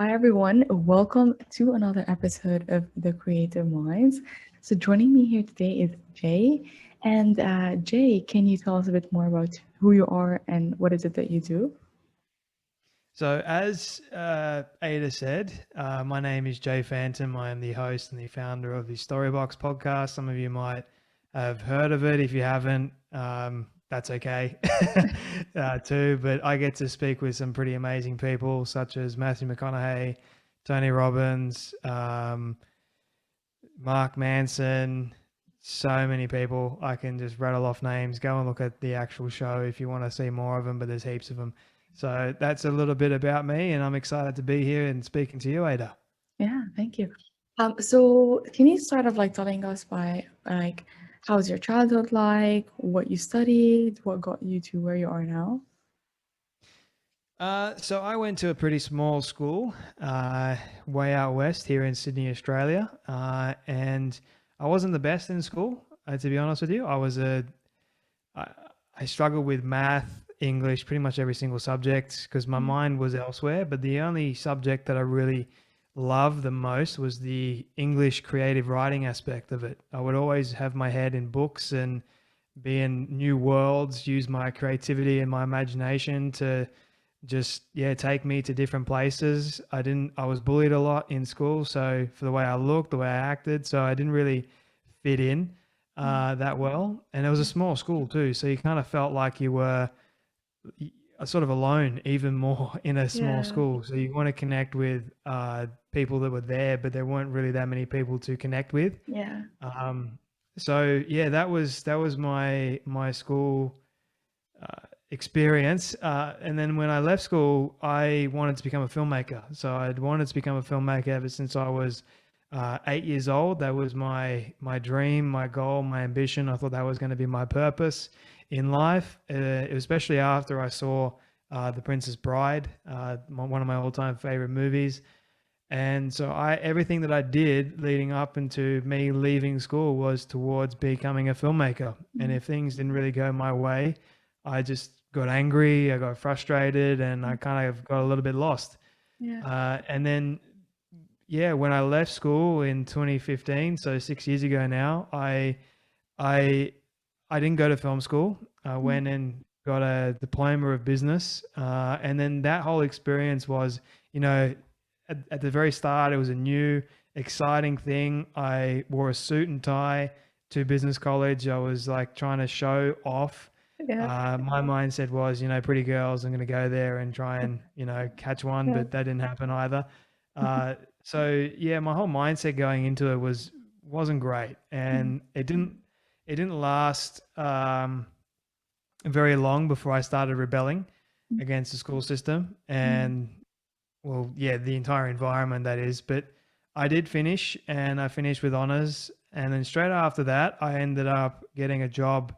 Hi, everyone. Welcome to another episode of The Creative Minds. So, joining me here today is Jay. And Jay, can you tell us a bit more about who you are and what is it that you do? So, as Ada said, my name is Jay Fantom. I am the host and the founder of the Storybox podcast. Some of you might have heard of it. If you haven't, that's okay too. But I get to speak with some pretty amazing people, such as Matthew McConaughey, Tony Robbins, Mark Manson, so many people. I can just rattle off names. Go and look at the actual show if you want to see more of them, but there's heaps of them. So that's a little bit about me, and I'm excited to be here and speaking to you, Ada. Yeah, thank you. So, can you start off like telling us by how's your childhood like, what you studied, what got you to where you are now? So I went to a pretty small school, way out west here in Sydney, Australia, and I wasn't the best in school. To be honest with you, I, I struggled with math, English, pretty much every single subject because my Mm. mind was elsewhere. But the only subject that I really loved the most was the English creative writing aspect of it. I would always have my head in books and be in new worlds, use my creativity and my imagination to just take me to different places. I was bullied a lot in school, so for the way I looked, the way I acted, so I didn't really fit in Mm. that well. And it was a small school too, so you kind of felt like you were sort of alone even more in a small Yeah, school. So you want to connect with people that were there, but there weren't really that many people to connect with. yeah. um, so yeah, that was my school experience. And then when I left school, I wanted to become a filmmaker. So I'd wanted to become a filmmaker ever since I was 8 years old. That was my dream, my goal, my ambition. I thought that was going to be my purpose in life, especially after I saw The Princess Bride, one of my all-time favorite movies. And so everything that I did leading up into me leaving school was towards becoming a filmmaker. And Mm. if things didn't really go my way, I just got angry, I got frustrated, and I Mm. kind of got a little bit lost. Yeah. And then, yeah, when I left school in 2015, so 6 years ago now, I I didn't go to film school. I Mm. went and got a diploma of business, and then that whole experience was, you know, at the very start, it was a new, exciting thing. I wore a suit and tie to business college. I was like trying to show off. Yeah. My mindset was, pretty girls, I'm going to go there and try and, catch one, Yeah. but that didn't happen either. So yeah, my whole mindset going into it wasn't great, Mm. and it didn't last very long before I started rebelling Mm. against the school system Mm. and, well, yeah, the entire environment that is. But I did finish, and I finished with honors. And then straight after that, I ended up getting a job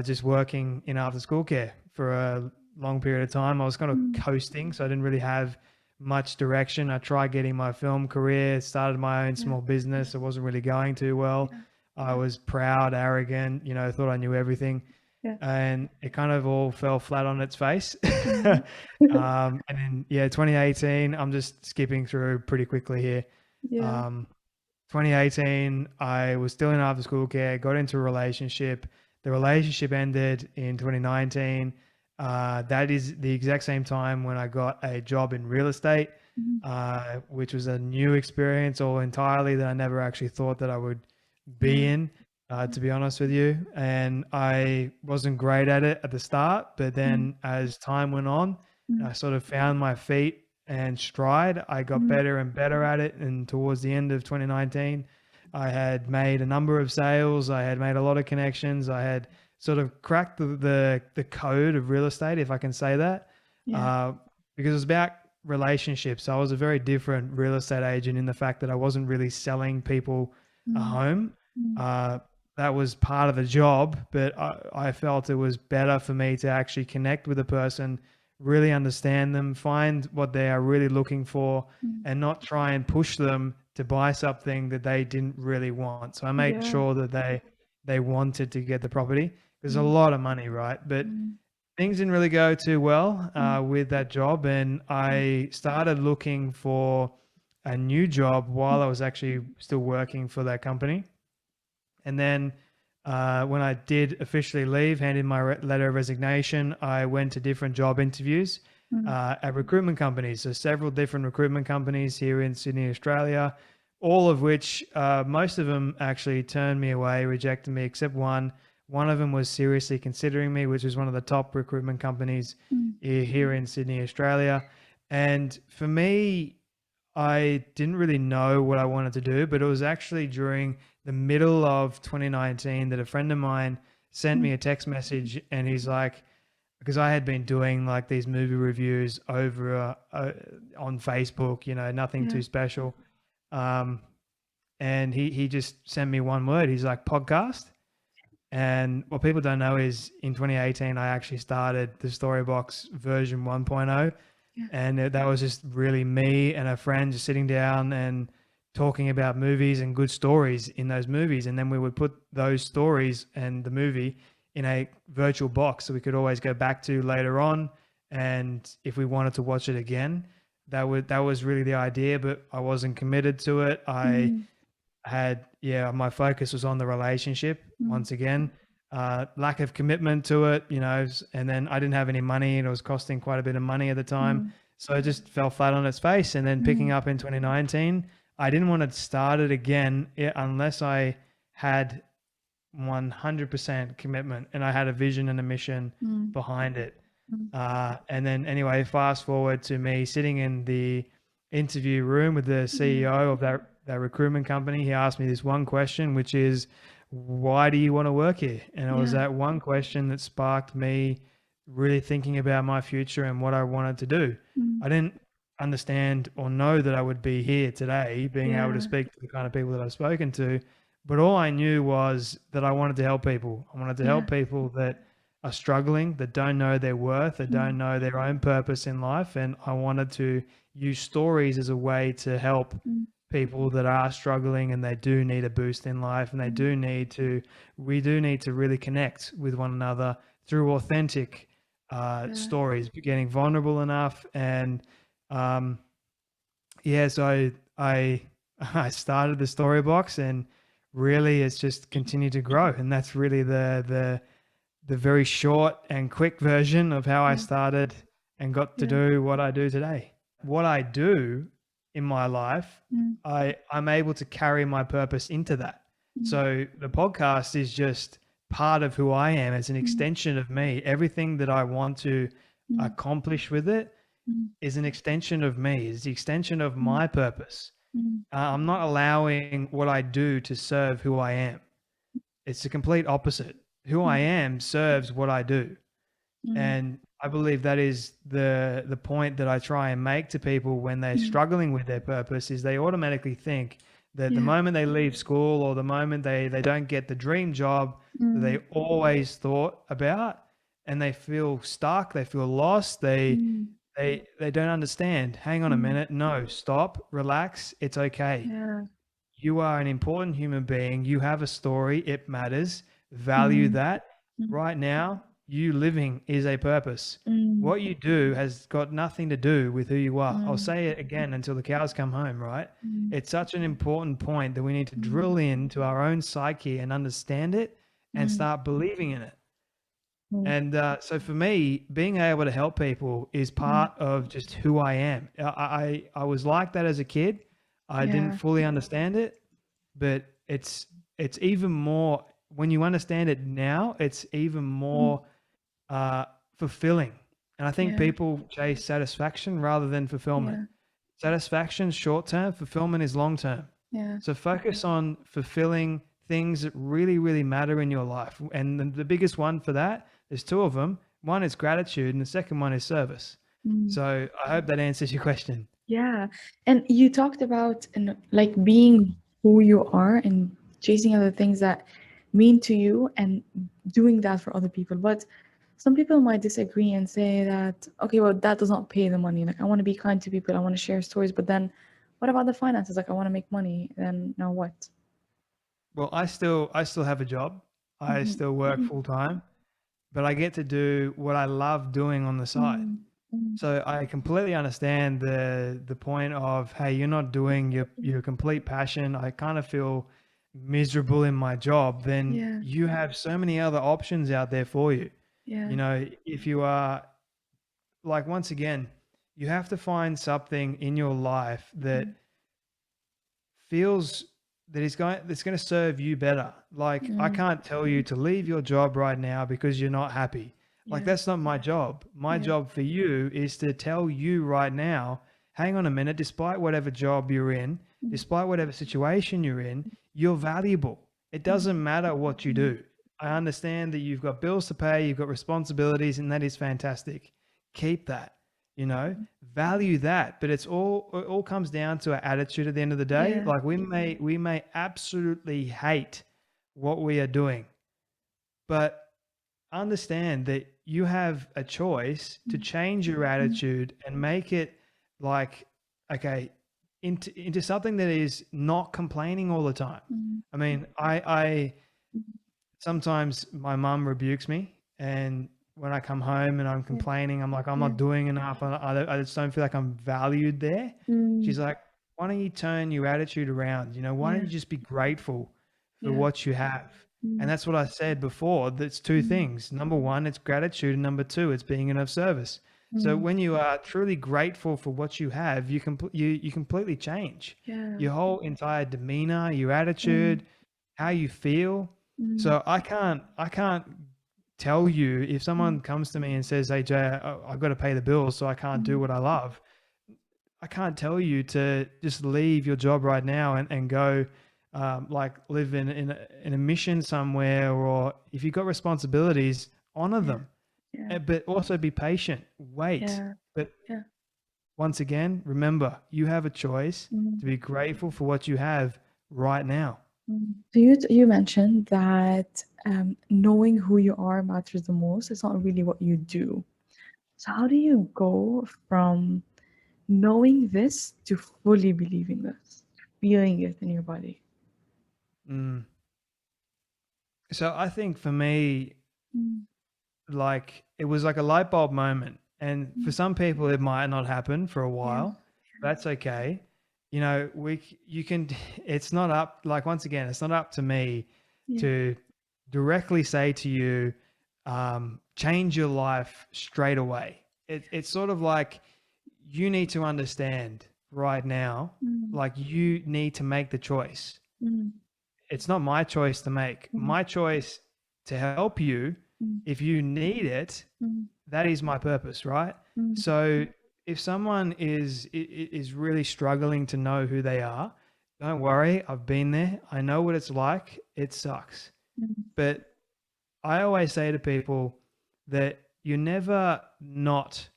just working in after school care for a long period of time. I was kind of Mm. coasting, so I didn't really have much direction. I tried getting my film career, started my own Yeah. small business. It wasn't really going too well. Yeah. I was proud, arrogant, thought I knew everything, Yeah. and it kind of all fell flat on its face. Mm. And then, yeah, 2018, I'm just skipping through pretty quickly here. Yeah. Um, 2018, I was still in after school care, got into a relationship. The relationship ended in 2019. That is the exact same time when I got a job in real estate, Mm. which was a new experience all entirely that I never actually thought that I would be Yeah. in, to be honest with you. And I wasn't great at it at the start, but Mm. then as time went on, Mm. I sort of found my feet and stride. I got Mm. better and better at it. And towards the end of 2019, I had made a number of sales. I had made a lot of connections. I had sort of cracked the code of real estate, if I can say that, Yeah. uh, because it was about relationships. I was a very different real estate agent in the fact that I wasn't really selling people a Mm. home. Mm. Uh, that was part of the job, but I felt it was better for me to actually connect with a person, really understand them, find what they are really looking for, Mm. and not try and push them to buy something that they didn't really want. So I made Yeah. sure that they wanted to get the property. There's a Mm. lot of money, right? But Mm. things didn't really go too well Mm, with that job, and mm, I started looking for a new job while I was actually still working for that company. And then when I did officially leave, handed my letter of resignation, I went to different job interviews mm, at recruitment companies. So several different recruitment companies here in Sydney, Australia, all of which, most of them actually turned me away, rejected me, except one. One of them was seriously considering me, which was one of the top recruitment companies mm, here in Sydney, Australia. And for me, I didn't really know what I wanted to do, but it was actually during the middle of 2019 that a friend of mine sent mm, me a text message, and he's like, because I had been doing like these movie reviews over on Facebook, nothing yeah. too special. Um, and he just sent me one word. He's like, podcast. And what people don't know is in 2018, I actually started the Storybox version 1.0. Yeah. And that was just really me and a friend just sitting down and talking about movies and good stories in those movies. And then we would put those stories and the movie in a virtual box so we could always go back to later on. And if we wanted to watch it again, that was really the idea, but I wasn't committed to it. I Mm, had, yeah, my focus was on the relationship mm, once again. Lack of commitment to it, and then I didn't have any money, and it was costing quite a bit of money at the time. mm, So it just fell flat on its face. And then picking mm, up in 2019, I didn't want to start it again unless I had 100% commitment and I had a vision and a mission mm, behind it. mm, And then anyway, fast forward to me sitting in the interview room with the mm, CEO of that recruitment company. He asked me this one question, which is, why do you want to work here? And it was yeah. that one question that sparked me really thinking about my future and what I wanted to do. Mm, I didn't understand or know that I would be here today, being able to yeah. speak to the kind of people that I've spoken to. But all I knew was that I wanted to help people. I wanted to Yeah. help people that are struggling, that don't know their worth, that Mm, don't know their own purpose in life. And I wanted to use stories as a way to help mm, people that are struggling and they do need a boost in life, and mm, we do need to really connect with one another through authentic yeah. stories, getting vulnerable enough. And um, yeah, so I I started the story box, and really it's just continued to grow. And that's really the very short and quick version of how I Yeah. started and got to Yeah. do what I do today. What I do in my life, Mm, I'm able to carry my purpose into that. mm, So the podcast is just part of who I am. It's an mm, extension of me. Everything that I want to mm, accomplish with it mm, is an extension of me. It's the extension of mm, my purpose. mm, I'm not allowing what I do to serve who I am. It's the complete opposite. Who I mm, am serves what I do. mm, And I believe that is the point that I try and make to people when they're mm. struggling with their purpose, is they automatically think that the Yeah. moment they leave school or the moment they don't get the dream job that they Mm, always thought about, and they feel stuck, they feel lost, mm, they don't understand. Hang on a mm. minute. No, stop, relax. It's okay. Yeah. You are an important human being. You have a story. It matters. Value Mm, that. mm, Right now, you living is a purpose. mm, What you do has got nothing to do with who you are. I'll mm, say it again until the cows come home, right? mm, It's such an important point that we need to mm, drill into our own psyche and understand it and mm, start believing in it. mm, And so for me, being able to help people is mm. part of just who I am. I was like that as a kid. I didn't Yeah. fully understand it, but it's even more when you understand it now. It's even Mm, more uh, fulfilling. And I think yeah. people chase satisfaction rather than fulfillment. Yeah. Satisfaction is short term, fulfillment is long term. Yeah. So focus on fulfilling things that really, really matter in your life. And the biggest one for that, there's two of them. One is gratitude, and the second one is service. Mm. So I hope that answers your question. Yeah. And you talked about like being who you are and chasing other things that mean to you and doing that for other people. But some people might disagree and say that, okay, well, that does not pay the money. Like, I want to be kind to people, I want to share stories, but then what about the finances? Like, I want to make money. Then now what? Well, I still have a job. I Hmm. still work full time, but I get to do what I love doing on the side. Mm, mm, So I completely understand the point of, hey, you're not doing your complete passion. I kind of feel miserable in my job. Then yeah, you have so many other options out there for you. yeah, You know, if you are like, once again, you have to find something in your life that mm, feels that's going to serve you better. Like, I mm, can't tell you to leave your job right now because you're not happy. Like, yeah, that's not my job. My yeah, job for you is to tell you right now, hang on a minute, despite whatever job you're in, mm, despite whatever situation you're in, you're valuable. It mm, doesn't matter what you mm, do. I understand that you've got bills to pay, you've got responsibilities, and that is fantastic. Keep that, you know, value that. But it all comes down to our attitude at the end of the day. yeah, Like, we may absolutely hate what we are doing, but understand that you have a choice to mm, change your mm, attitude and make it, like, okay, into something that is not complaining all the time. mm, I mean, I mm, sometimes my mum rebukes me, and when I come home and I'm yeah, complaining, I'm like, I'm yeah, not doing enough. I just don't feel like I'm valued there. mm, She's like, why don't you turn your attitude around? You know, why don't yeah, you just be grateful for yeah, what you have? And mm, that's what I said before. That's two mm, things. Number one, it's gratitude. And number two, it's being of service. So mm, when you are truly grateful for what you have, you completely change yeah, your whole entire demeanor, your mm, attitude, how you feel. mm, So I can't tell you, if mm, someone comes to me and says, "Hey Jay, I've got to pay the bills, so I can't do mm, what I love." I can't tell you to just leave your job right now and go, like, live in a mission somewhere, or if you've got responsibilities, honor yeah, them. yeah, But also be patient. Wait. yeah, But yeah, once again, remember, you have a choice mm, to be grateful for what you have right now. mm. So you mentioned that knowing who you are matters the most. It's not really what you do. So how do you go from knowing this to fully believing this, feeling it in your body? Mm. So I think for me, Mm, like, it was like a light bulb moment, and for mm, some people it might not happen for a yeah, while. That's okay. You know, you can it's not up, like, once again, it's not up to me yeah, to directly say to you, change your life straight away. It's sort of like, you need to understand right now, mm, like, you need to make the choice. mm, It's not my choice to make. mm, My choice to help you, mm, if you need it, mm, that is my purpose, right? mm, So if someone is really struggling to know who they are, don't worry, I've been there. I know what it's like. It sucks. mm. But I always say to people that you're never not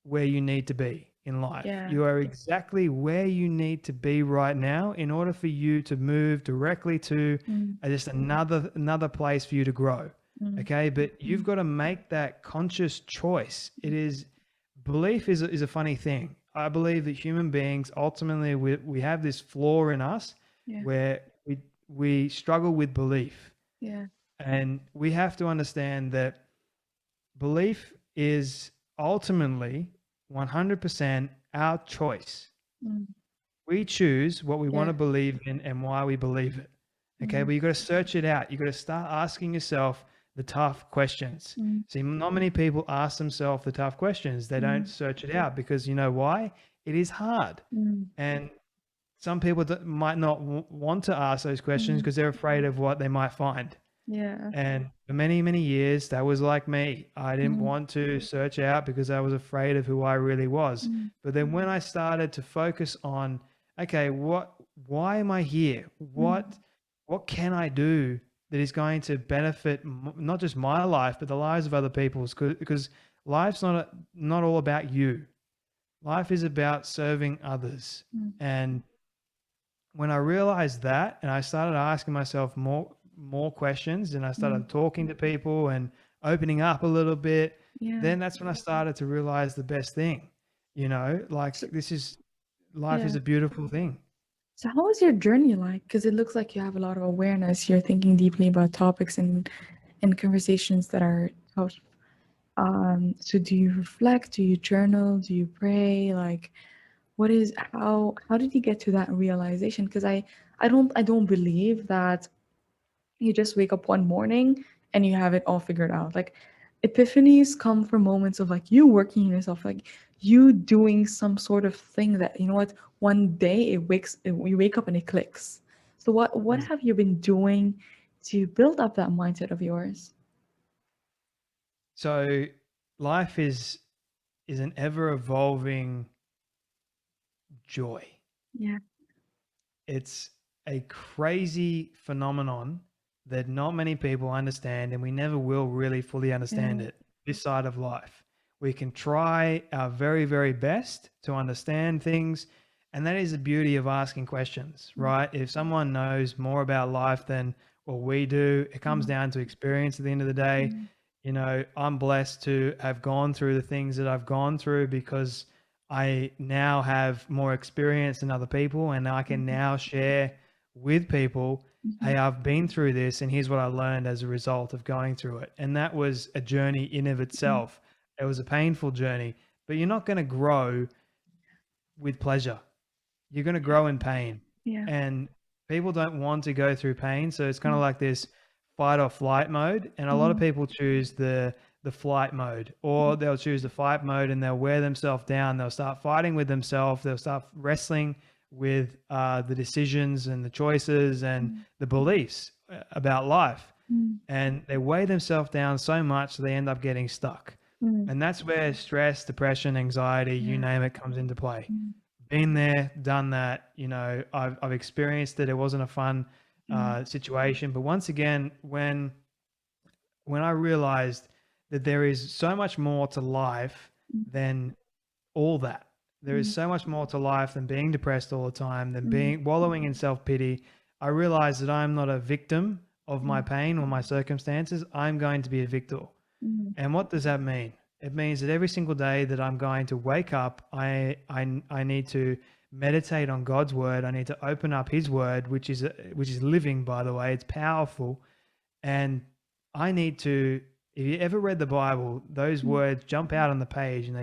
where you need to be in life. Yeah, You are exactly where you need to be right now in order for you to move directly to mm, just another place for you to grow. mm, Okay, but you've mm, got to make that conscious choice. It is Belief is a funny thing. I believe that human beings, ultimately, we have this flaw in us yeah, where we struggle with belief, yeah, and we have to understand that belief is ultimately 100% our choice. mm, We choose what we want yeah, to believe in and why we believe it. Okay, mm, but you got to search it out. You got to start asking yourself the tough questions. mm, See, not many people ask themselves the tough questions. They don't mm, search it out because, you know why? It is hard. mm, And some people might not want to ask those questions mm, because they're afraid of what they might find. yeah, And for many, many years, that was like me. I didn't mm, want to search out because I was afraid of who I really was. mm, But then when I started to focus on, okay, why am I here? mm, What can I do that is going to benefit not just my life, but the lives of other people's? Because life's not all about you. Life is about serving others. mm, And when I realized that, and I started asking myself more questions, and I mm, started talking to people and opening up a little bit, yeah. then that's when I started to realize the best thing. You know, like, So, life is yeah. a beautiful thing. So how was your journey like? Because it looks like you have a lot of awareness. You're thinking deeply about topics and conversations that are tough. So do you reflect? Do you journal? Do you pray? Like, what is how did you get to that realization? Because I don't believe that you just wake up one morning and you have it all figured out. Like epiphanies come from moments of like you working on yourself, like you doing some sort of thing that you know what one day you wake up and it clicks. So what Mm. have you been doing to build up that mindset of yours? So life is an ever evolving joy. Yeah, It's a crazy phenomenon that not many people understand, and we never will really fully understand yeah, it this side of life. We can try our very, very best to understand things, and that is the beauty of asking questions, right? If someone knows more about life than what we do, it comes mm, down to experience at the end of the day. mm, You know, I'm blessed to have gone through the things that I've gone through because I now have more experience than other people, and I can mm, now share with people, mhm, hey, I've been through this and here's what I learned as a result of going through it. And that was a journey in of mm, itself. It was a painful journey, but you're not going to grow with pleasure. You're going to grow in pain. yeah, And people don't want to go through pain. So it's kind of mm, like this fight or flight mode. And a lot of mm, people choose the flight mode, or they'll choose the fight mode and they'll wear themselves down. They'll start fighting with themselves. They'll start wrestling with the decisions and the choices and mm, the beliefs about life. mm, And they weigh themselves down so much they end up getting stuck. mm, And that's where stress, depression, anxiety, you yeah, name it, comes into play. mm, Been there, done that. You know, I've experienced it. It wasn't a fun mm, situation, but once again, when I realized that there is so much more to life mm, than all that. There is mm, so much more to life than being depressed all the time, than mm, being wallowing in self-pity. I realized that I'm not a victim of my mm, pain or my circumstances. I'm going to be a victor. mm, And what does that mean? It means that every single day that I'm going to wake up, I need to meditate on God's word. I need to open up His word, which is living, by the way. It's powerful, and I need to. If you ever read the Bible, those mm, words jump out on the page, and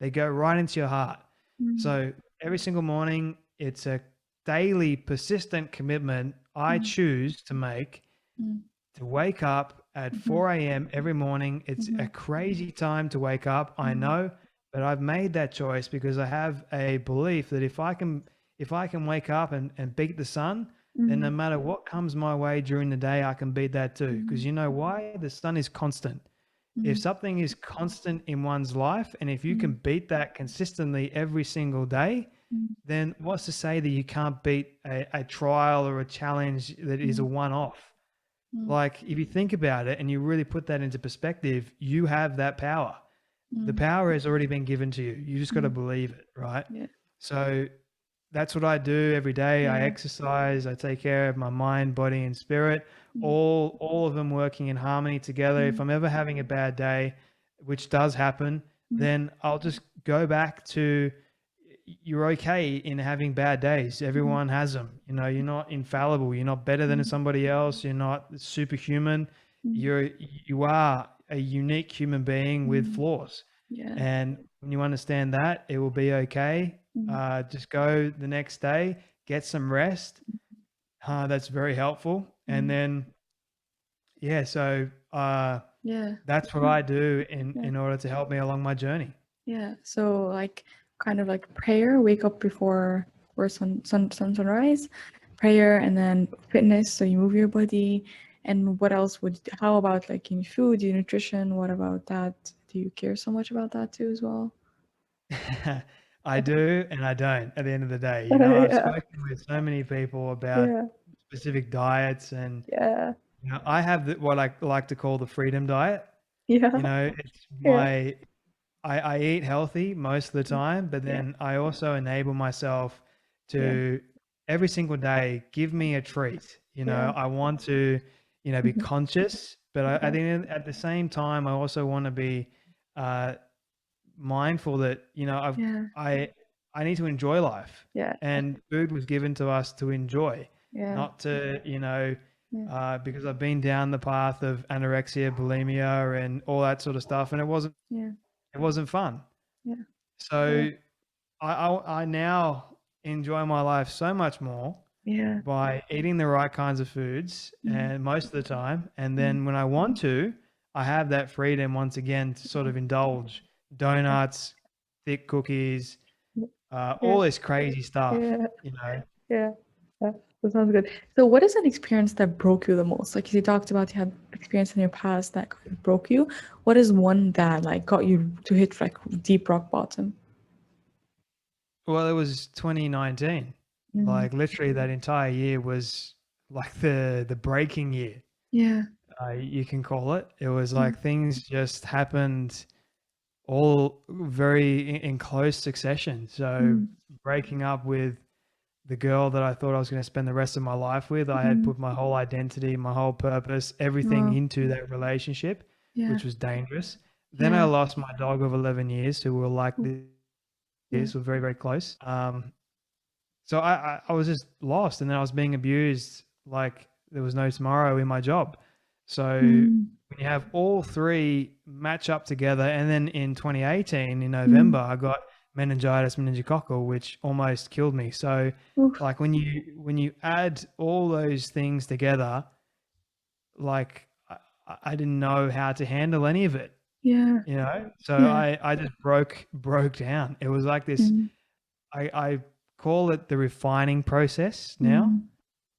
they go right into your heart. mm, So every single morning, it's a daily, persistent commitment I mm, choose to make mm, to wake up at mhm, 4 a.m. every morning. It's a mhm, crazy time to wake up, I mm, know, but I've made that choice because I have a belief that if I can wake up and beat the sun, then no mm, matter what comes my way during the day, I can beat that too. Because mm, you know why? The sun is constant. If mm, something is constant in one's life, and if you can mm, beat that consistently every single day, mm, then what's to say that you can't beat a trial or a challenge that is a mm, one-off? mm, Like, if you think about it and you really put that into perspective, you have that power. The mm, power has already been given to you. You just got to mm. believe it, right? Yeah, So that's what I do every day. I yeah, exercise, I take care of my mind, body, and spirit, mm, all of them working in harmony together. If mm, I'm ever having a bad day, which does happen, mm, then I'll just go back to you're okay in having bad days. mm, Everyone has them. You know, you're not infallible. You're not better than mm, somebody else. You're not superhuman. mm, You are a unique human being with mm. flaws. Yeah, And when you understand that, it will be okay. mm, Just go the next day, get some rest. That's very helpful. And mm, then, yeah, so yeah, that's what mm, I do yeah, in order to help me along my journey. yeah. So like kind of like prayer, wake up before sunrise, prayer, and then fitness. So you move your body. And what else how about like in food, your nutrition? What about that? Do you care so much about that too as well? I do and I don't at the end of the day. You know, I've Yeah, spoken with so many people about yeah, specific diets, and yeah, you know, I have what I like to call the freedom diet. You yeah, know, it's yeah, I eat healthy most of the time, but yeah, then I also enable myself yeah, to every single day give me a treat. You yeah, know, I want to, be mhm, conscious, but yeah, at the same time, I also want to be uh, mindful that yeah, I I need to enjoy life, yeah, and food was given to us to enjoy, yeah, not to Yeah. because I've been down the path of anorexia, bulimia, and all that sort of stuff, and Yeah. it wasn't fun. Yeah. Yeah. So I now enjoy my life so much more Yeah. by eating the right kinds of foods Mm. and most of the time. And Mm. then when I want to, I have that freedom once again to sort of indulge donuts, thick cookies, Yeah. all this crazy stuff, Yeah. you know. Yeah. Yeah. That sounds good. So, what is an experience that broke you the most? Like you talked about, you had experience in your past that kind of broke you. What is one that like got you to hit like deep rock bottom? Well, it was 2019. Mm. Like literally that entire year was like the breaking year, Yeah. you can call it. It was Mm. like things just happened all very in close succession. So Mm. breaking up with the girl that I thought I was going to spend the rest of my life with, I had Mm. put my whole identity, my whole purpose, everything Wow. into that relationship, Yeah. which was dangerous. Then I Yeah. lost my dog of 11 years, who were like Oof. Yeah. this, were very, very close. So I was just lost, and then I was being abused like there was no tomorrow in my job. So Mm. when you have all three match up together, and then in 2018 in Mm. November, I got meningitis meningococcal, which almost killed me. So Oof. like when you add all those things together, like I didn't know how to handle any of it, Yeah. you know. So Yeah. I just broke down. It was like this. Mm. I call it the refining process now. Mm.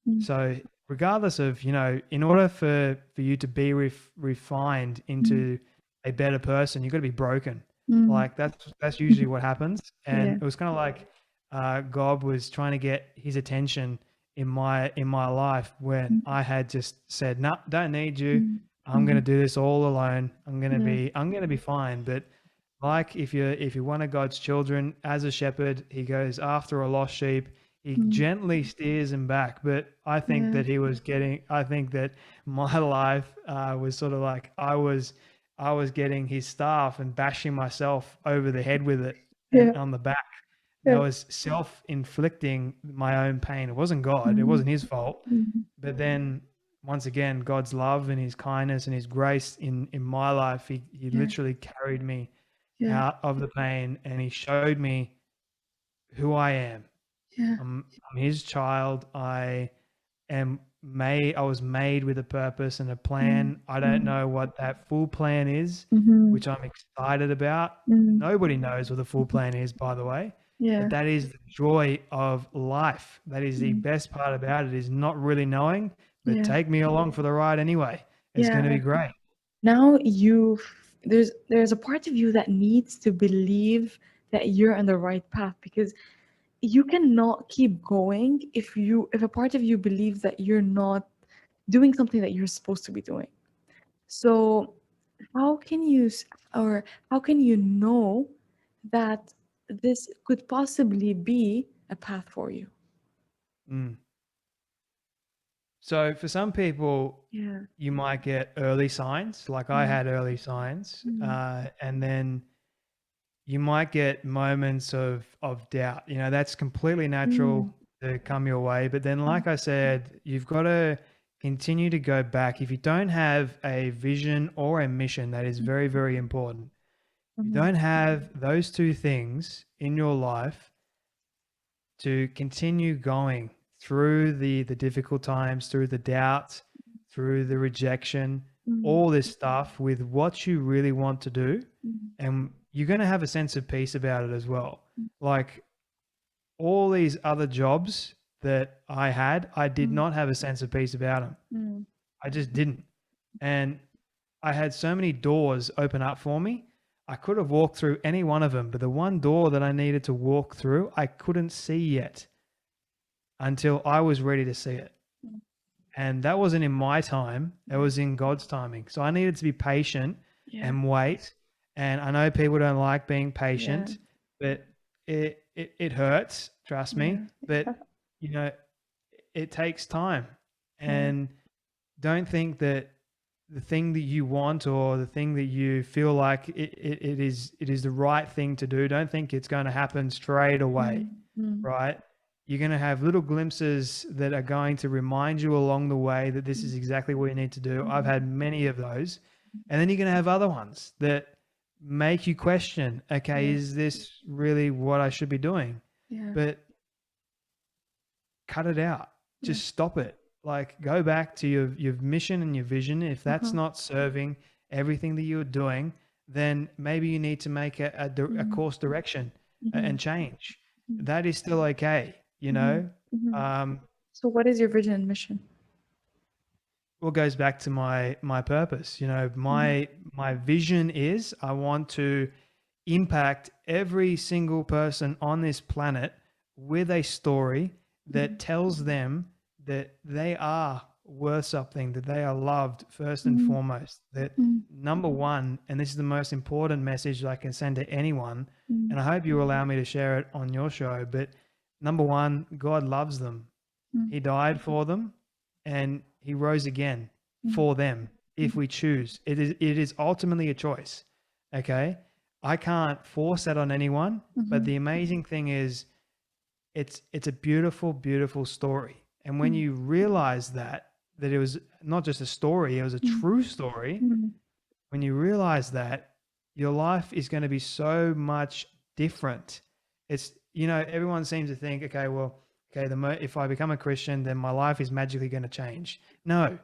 Mm. So regardless of, in order for you to be refined Mm. into a better person, you've got to be broken. Mm. Like that's usually what happens. And Yeah. it was kind of like God was trying to get his attention in my life when Mm. I had just said, "No, don't need you. Mm. I'm going to Mhm. do this all alone. I'm going to Yeah. be I'm going to be fine." But like if you're one of God's children, as a shepherd, he goes after a lost sheep. He Mm. gently steers him back. But Yeah. I think that my life was sort of like I was getting his staff and bashing myself over the head with it and Yeah. on the back. And I Yeah. was self-inflicting my own pain. It wasn't God. It Mhm. wasn't his fault. Mhm. But then once again, God's love and his kindness and his grace in my life, he Yeah. literally carried me Yeah. out of the pain, and he showed me who I am. Yeah. I'm his child. I was made with a purpose and a Mm. plan. I don't Mm. know what that full plan is, Mhm. which I'm excited about. Mm. Nobody knows what the full Mhm. plan is, by the way, but Yeah. that is the joy of life. That is the Mm. best part about it, is not really knowing, but Yeah. take me along for the ride anyway. It's going to be Yeah. great. Now there's a part of you that needs to believe that you're on the right path because you cannot keep going if a part of you believes that you're not doing something that you're supposed to be doing. So how can you or how can you know that this could possibly be a path for you? Mm. So for some people, Yeah. you might get early signs, like I Mm. had early signs, Mm. and then you might get moments of doubt. That's completely Mm. natural to come your way. But then, Mm. like I said, you've got to continue to go back. If you don't have a vision or a mission, that is very, very important. If you Mhm. don't have those two things in your life to continue going through the difficult times, through the doubts, through the rejection, Mm. all this stuff with what you really want to do, Mm. and you're going to have a sense of peace about it as well. Like all these other jobs that I had, I did Mm. not have a sense of peace about them. Mm. I just didn't. And I had so many doors open up for me. I could have walked through any one of them, but the one door that I needed to walk through, I couldn't see yet until I was ready to see it. Mm. And that wasn't in my time, it Yeah. was in God's timing. So I needed to be patient Yeah. and wait. And I know people don't like being Yeah. patient, but it hurts, trust me. Yeah. But, you know, it takes time. Yeah. And don't think that the thing that you want or the thing that you feel like it is the right thing to do, don't think it's going to happen straight away, Mm. Mm. right? You're going to have little glimpses that are going to remind you along the way that this is exactly what you need to do. I've had many of those. And then you're going to have other ones that make you question, okay, Yeah. is this really what I should be doing? Yeah. But cut it out. Yeah. Just stop it. Like, go back to your mission and your vision. If that's Uh-huh. not serving everything that you're doing, then maybe you need to make a course direction and change. Mhm. That is still okay, you know? Um, So what is your vision and mission? what goes back to my purpose, you know, my vision is I want to impact every single person on this planet with a story that tells them that they are worth something, that they are loved first and foremost, that number one, and this is the most important message that I can send to anyone, and I hope you allow me to share it on your show, but number one, God loves them. He died for them and he rose again for them if we choose. It is ultimately a choice. Okay? I can't force that on anyone, but the amazing thing is it's a beautiful, beautiful story. And when you realize that it was not just a story, it was a true story, when you realize that, your life is going to be so much different. It's, you know, everyone seems to think, okay, well, okay, if I become a Christian, then my life is magically going to change. No,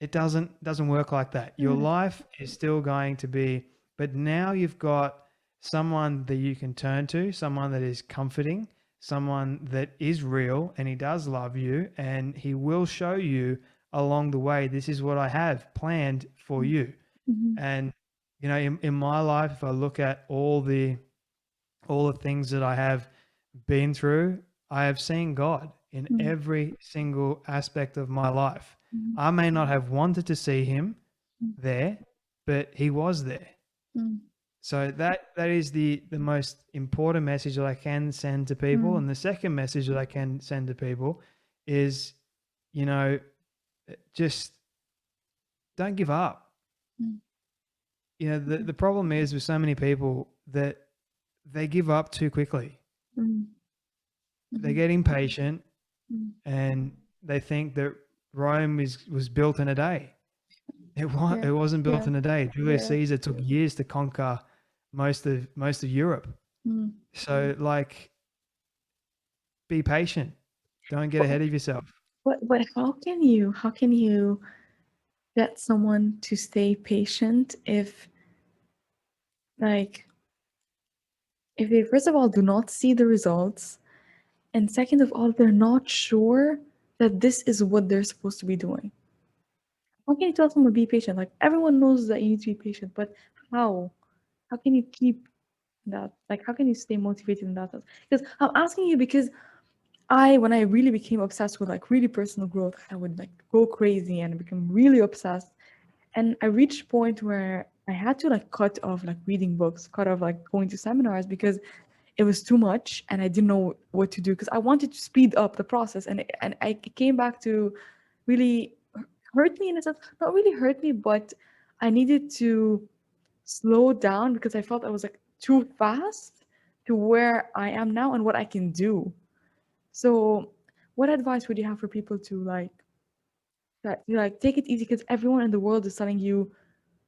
it doesn't work like that. Your life is still going to be, but now you've got someone that you can turn to, someone that is comforting, someone that is real, and he does love you, and he will show you along the way, this is what I have planned for you. And, you know, in my life, if I look at all the things that I have been through, I have seen God in every single aspect of my life. I may not have wanted to see him there, but he was there. So that is the most important message that I can send to people. And the second message that I can send to people is, you know, just don't give up. You know, the problem is with so many people that they give up too quickly. They get impatient and they think that Rome was built in a day. It wasn't built in a day. Julius Caesar took years to conquer most of Europe. So, like, be patient. Don't get ahead of yourself. But how can you get someone to stay patient if, like, if they first of all do not see the results, and second of all they're not sure that this is what they're supposed to be doing? How can you tell someone to be patient? Like, everyone knows that you need to be patient, but how? How can you keep that? Like, how can you stay motivated in that? Because I'm asking you because when I really became obsessed with like really personal growth, I would like go crazy and become really obsessed. And I reached a point where I had to like cut off like reading books, cut off like going to seminars because it was too much and I didn't know what to do because I wanted to speed up the process. And I came back to really hurt me in a sense, not really hurt me, but I needed to slow down because I felt I was like too fast to where I am now and what I can do. So, what advice would you have for people to like take it easy because everyone in the world is telling you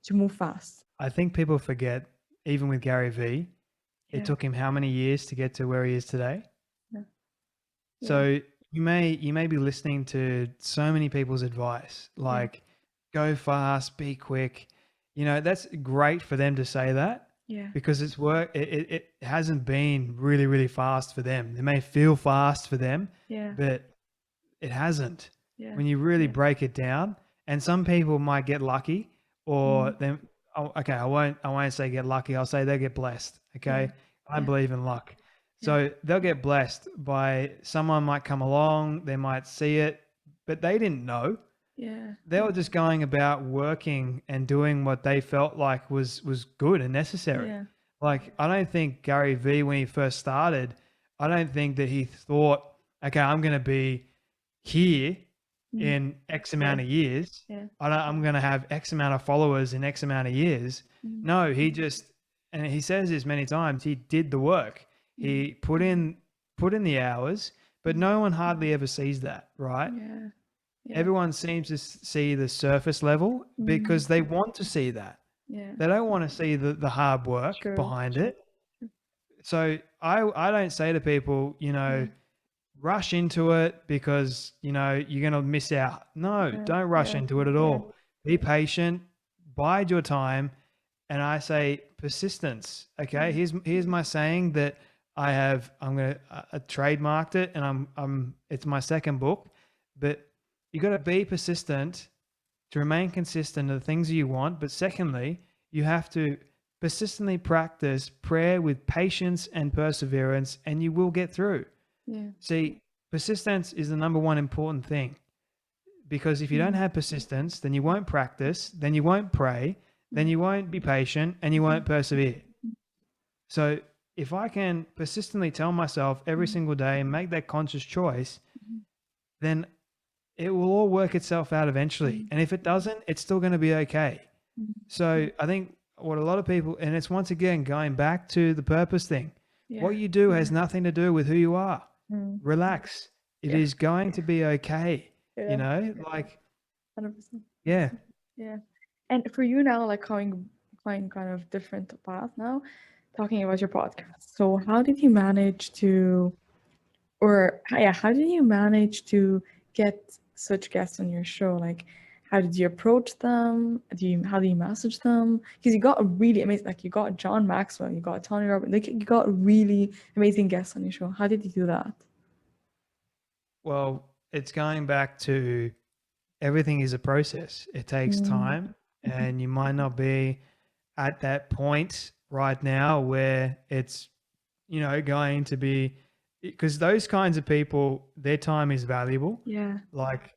to move fast? I think people forget, even with Gary Vee, it Yeah. took him how many years to get to where he is today? Yeah. So you may be listening to so many people's advice, like go fast, be quick. You know, that's great for them to say that Yeah. because it hasn't been really, really fast for them. It may feel fast for them, Yeah. but it hasn't. Yeah. When you really break it down, and some people might get lucky, or them. Oh, okay, I won't say get lucky. I'll say they get blessed. Okay, I believe in luck. So they'll get blessed by someone might come along. They might see it, but they didn't know. Yeah. They were just going about working and doing what they felt like was good and necessary. Yeah. Like, I don't think Gary Vee, when he first started, I don't think that he thought, okay, I'm going to be here in X amount of years. Yeah. I'm going to have X amount of followers in X amount of years. No, he just, and he says this many times, he did the work. He put in the hours, but no one hardly ever sees that, right? Yeah. Yeah. Everyone seems to see the surface level Mm. because they want to see that. Yeah. They don't want to see the hard work True. behind True. it. So I don't say to people, Yeah. rush into it because, you're going to miss out. No, Yeah. don't rush Yeah. into it at Yeah. all. Be patient, bide your time. And I say persistence. Okay. Yeah. Here's my saying that I'm going to trademarked it, and it's my second book, but you got to be persistent to remain consistent to the things you want. But secondly, you have to persistently practice prayer with patience and perseverance, and you will get through. Yeah. See, persistence is the number one important thing, because if you don't Mm. have persistence, then you won't practice, then you won't pray, then Mm. you won't be patient, and you won't persevere. Mm. So if I can persistently tell myself every Mm. single day and make that conscious choice, Mm. then it will all work itself out eventually. Mm. And if it doesn't, it's still going to be okay. Mm. So I think what a lot of people, and it's once again going back to the purpose thing, Yeah. what you do has nothing to do with who you are. Mm. Relax. It Yeah. is going to be okay. Yeah. Like, 100%. yeah. Yeah. And for you now, like going kind of different path now, talking about your podcast. So how did you manage to, or yeah, how did you manage to get such guests on your show? Like, how did you approach them? How do you message them? Because you got a really amazing, like you got John Maxwell, you got Tony Robbins, like you got really amazing guests on your show. How did you do that? Well, it's going back to everything is a process. It takes Mm. time, and you might not be at that point right now where it's, going to be, because those kinds of people, their time is valuable. Yeah. Like,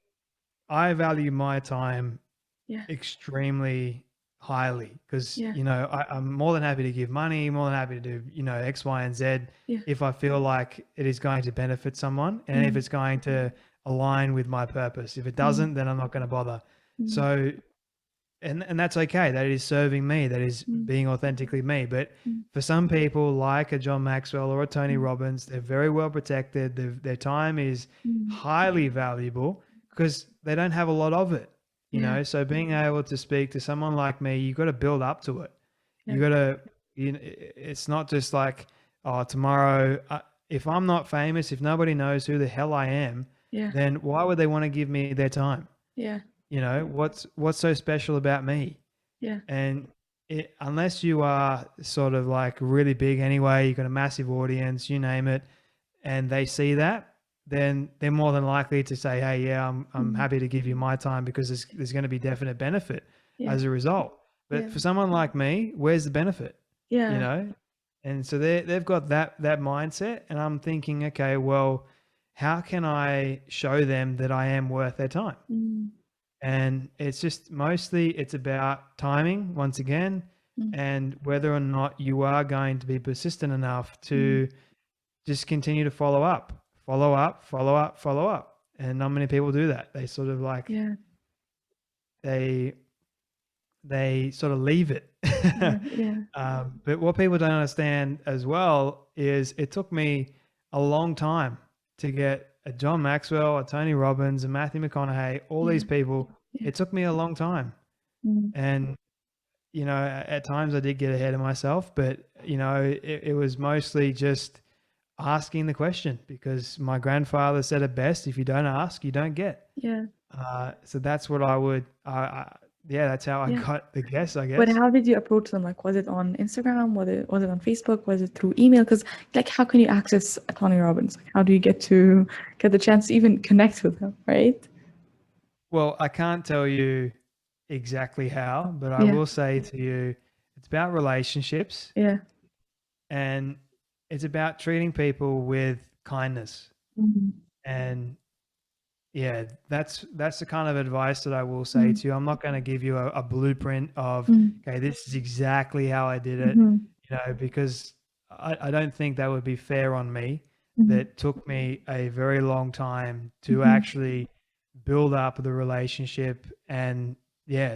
I value my time Yeah. extremely highly because, Yeah. I'm more than happy to give money, more than happy to do, X, Y, and Z Yeah. if I feel like it is going to benefit someone and if it's going to align with my purpose. If it doesn't, then I'm not going to bother. Mm. So, and that's okay. That is serving me. That is being authentically me. But for some people like a John Maxwell or a Tony Robbins, they're very well protected. Their time is highly valuable because they don't have a lot of it. So being able to speak to someone like me, you got to build up to it. You got to, it's not just like, oh, tomorrow, if I'm not famous, if nobody knows who the hell I am, then why would they want to give me their time? Yeah. What's so special about me? Yeah. And unless you are sort of like really big anyway, you've got a massive audience, you name it, and they see that, then they're more than likely to say, hey, yeah, I'm happy to give you my time because there's going to be definite benefit as a result. But for someone like me, where's the benefit? Yeah. And so they've got that mindset, and I'm thinking, okay, well, how can I show them that I am worth their time? Mm. And it's just mostly it's about timing once again, and whether or not you are going to be persistent enough to just continue to follow up. And not many people do that. They sort of like, they sort of leave it. But what people don't understand as well is it took me a long time to get a John Maxwell, a Tony Robbins, a Matthew McConaughey, all these people. It took me a long time. And, at times I did get ahead of myself, but, it was mostly just asking the question, because my grandfather said it best: if you don't ask, you don't get. So that's what I would, that's how I got the guess, I guess. But how did you approach them? Like, was it on Instagram? Was it on Facebook? Was it through email? Because like, how can you access Tony Robbins? Like, how do you get the chance to even connect with him, right? Well, I can't tell you exactly how, but I will say to you, it's about relationships. Yeah. And it's about treating people with kindness. And that's the kind of advice that I will say to you. I'm not going to give you a blueprint of, okay, this is exactly how I did it, because I don't think that would be fair on me. That took me a very long time to actually build up the relationship. And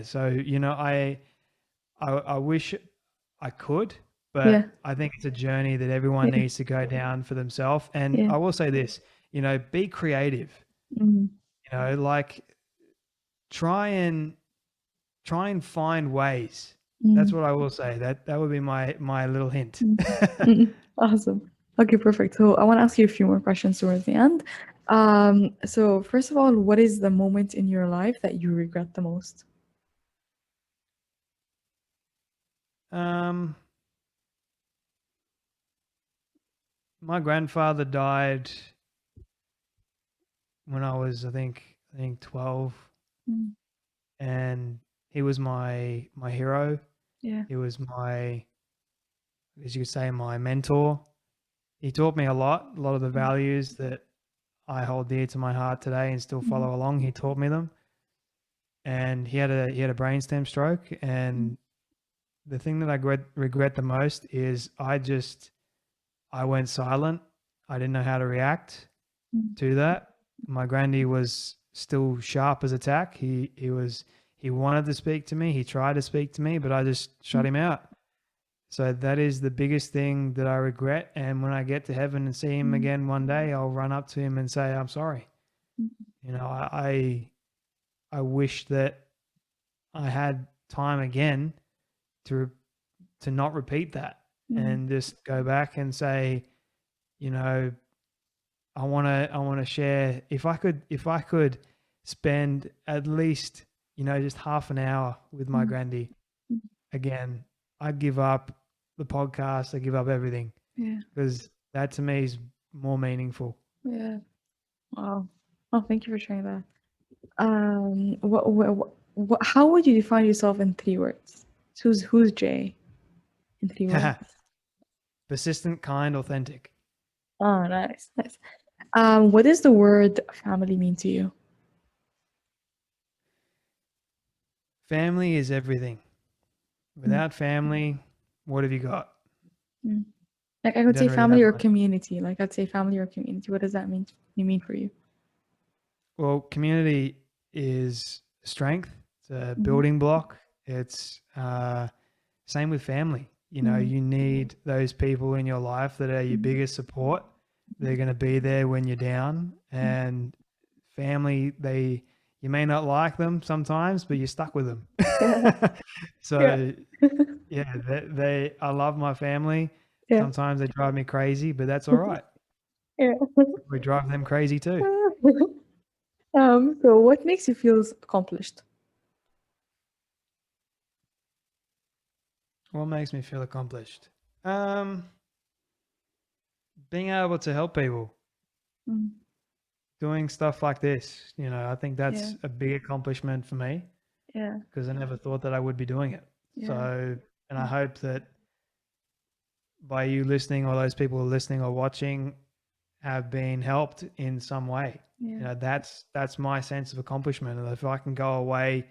so, I wish I could, but I think it's a journey that everyone needs to go down for themselves. And I will say this: be creative, Mm, like try and find ways. That's mm, what I will say. That would be my little hint. mm, Awesome. Okay, perfect. So I want to ask you a few more questions towards the end. So first of all, what is the moment in your life that you regret the most? um, my grandfather died when I was, I think 12, Mm, and he was my hero. yeah. He was as you could say, my mentor. He taught me a lot of the Mm, values that I hold dear to my heart today and still mm, follow along. He taught me them, and he had a brainstem stroke. mm, And the thing that I regret the most is I went silent. I didn't know how to react mm, to that. My grandy was still sharp as a tack. He wanted to speak to me. He tried to speak to me, but I just shut mm, him out. So that is the biggest thing that I regret. And when I get to heaven and see him mm, again one day, I'll run up to him and say, I'm sorry. mm, I wish that I had time again to not repeat that mm, and just go back and say, you know, I want to share, if I could spend at least, just half an hour with my mm, grandy mm. again, I'd give up the podcast, I'd give up everything, Yeah, because that to me is more meaningful. yeah. Wow. Oh, thank you for sharing that. How would you define yourself in 3 words? Who's Jay in 3 words? Persistent, kind, authentic. Oh, nice, nice. What does the word family mean to you? Family is everything. Mm, Without family, what have you got? mm. Like I You could say don't really family have or much. community. Like I'd say family or community. What does that mean? You mean for you? Well, community is strength. It's a Mm, building block. It's same with family. mm, You need those people in your life that are your mm, biggest support. They're going to be there when you're down. mm. And family, you may not like them sometimes, but you're stuck with them. Yeah, yeah, So yeah, I love my family. yeah, Sometimes they drive me crazy, but that's all right. yeah. We drive them crazy too. So what makes you feel accomplished? What makes me feel accomplished? Um, Being able to help people, Mm, doing stuff like this. I think yeah, that's a big accomplishment for me yeah, because I never thought that I would be doing it. yeah, So, and I mm, hope that by you listening or those people listening or watching have been helped in some way. yeah, That's my sense of accomplishment. And if I can go away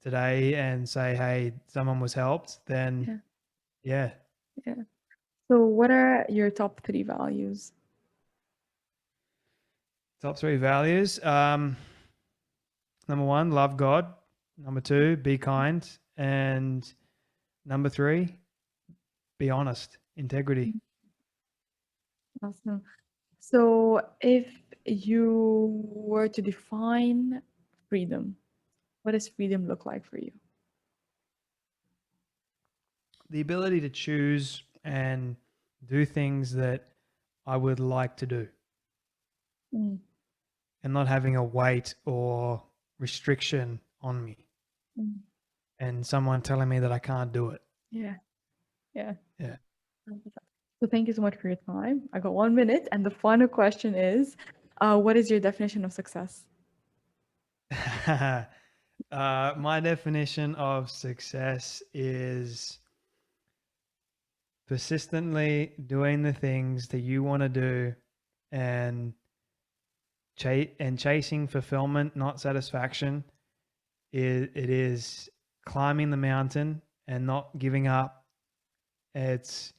today and say, hey, someone was helped, then yeah, yeah. yeah. So what are your top 3 values? Top three values. Number one, love God. Number two, be kind. And number three, be honest, integrity. Awesome. So if you were to define freedom, what does freedom look like for you? The ability to choose and do things that I would like to do Mm, and not having a weight or restriction on me mm. and someone telling me that I can't do it. Yeah, yeah. Yeah. So thank you so much for your time. I got 1 minute, and the final question is, what is your definition of success? My definition of success is persistently doing the things that you want to do and chasing fulfillment, not satisfaction. It is climbing the mountain and not giving up. It's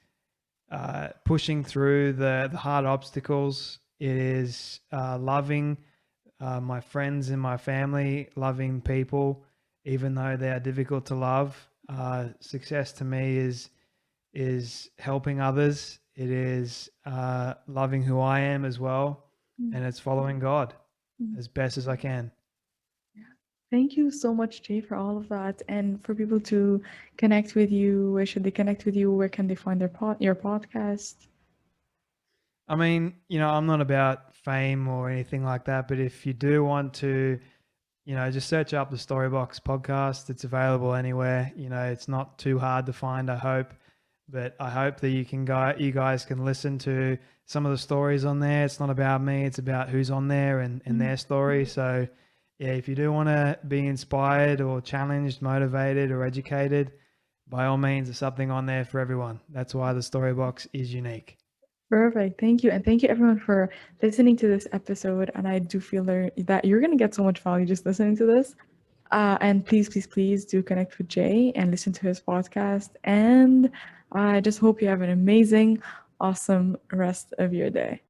pushing through the hard obstacles. It is loving my friends and my family, loving people, even though they are difficult to love. Success to me is helping others. It is loving who I am as well. and it's following God Mm. as best as I can. Yeah. Thank you so much, Jay, for all of that. And for people to connect with you, where should they connect with you? Where can they find your podcast? I mean, I'm not about fame or anything like that, but if you do want to, just search up the Storybox podcast. It's available anywhere. It's not too hard to find, I hope. But I hope that you guys can listen to some of the stories on there. It's not about me, it's about who's on there and Mm. their story. So yeah, if you do want to be inspired or challenged, motivated or educated, by all means, there's something on there for everyone. That's why the Storybox is unique. Perfect. Thank you. And thank you everyone for listening to this episode. And I do feel that you're going to get so much value just listening to this. And please, please, please do connect with Jay and listen to his podcast. And I just hope you have an amazing, awesome rest of your day.